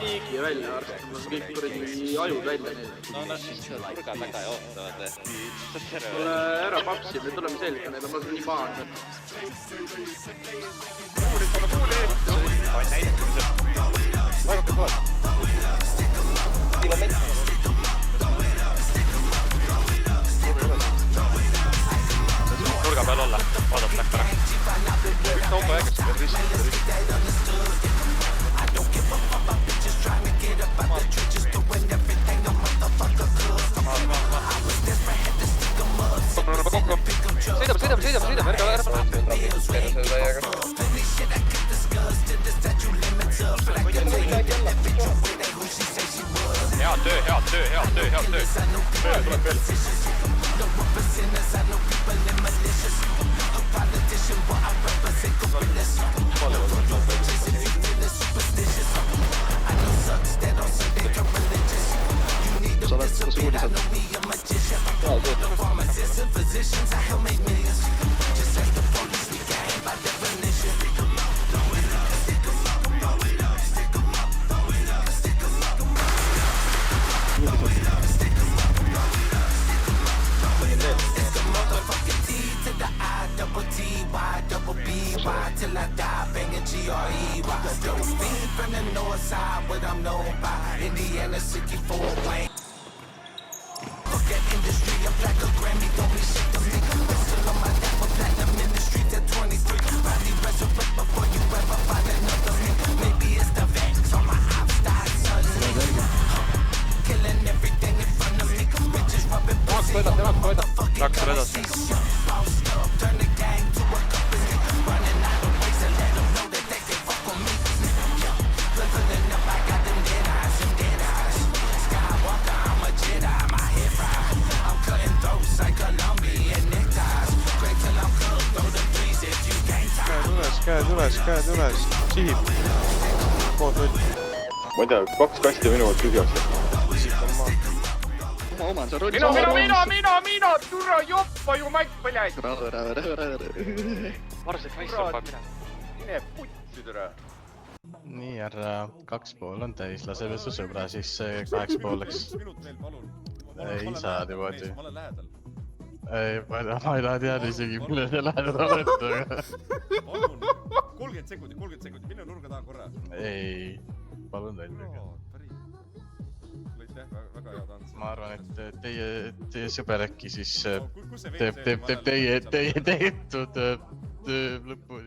siigi välja arstama, kõik kuradi ajud välja neile. No nad siis nurga taga ja ootavad. Mulle ära papsi, me tuleme selga, need on nii pahad. Kuuli! On näitamised. Vajuke kood. Kilomeetri. Nurga peal olla, vaadab läks ära. Üks auto ägest peab risti. Sõidame, ära panna. Head töö. Tuleb veel. Sa oled suuliselt. Till I die, banging G.R.E. Don't speak from the north side, what I'm known by. Indiana 64 Wayne. Look at industry, I'm like a Grammy, don't be shit to me. Whistle on my lap, I'm platinum in the street at 23. Probably resurrect before you ever find another me. Maybe it's the vex on my outside, son. Killing everything in front of me. Bitches rubbing pussy. Raks edasi. Turn the gang to a company. Running out of ways and let them know that they can fuck with me. Leveling up, I got them dead eyes. Skywalker, I'm a Jedi, my head fried. I'm cutting throats like Colombian neckties. Great till I'm cooked, throw the breeze if you can't tie. Käed üles, sihib. Koos võtt. Ma ei tea, 2 kasti minuga tühjaks. Oma on see rolli Mina, türa joppa ju mätt, põljaid. Varsed naissõppa mina. Mine putsi, türa. Nii, härra 2,5 on täis, laseme su sõbra, siis 8,5 läks. Ei saa niimoodi. Ma olen lähedal. Ma ei taha teada isegi, mille te lähedal olete. Palun, 30 sekundit, mine nurga taha korra. Ei, palun välja. Väga hea tants. Ma arvan, et teie sõber äkki siis teeb teie tehtud lõppu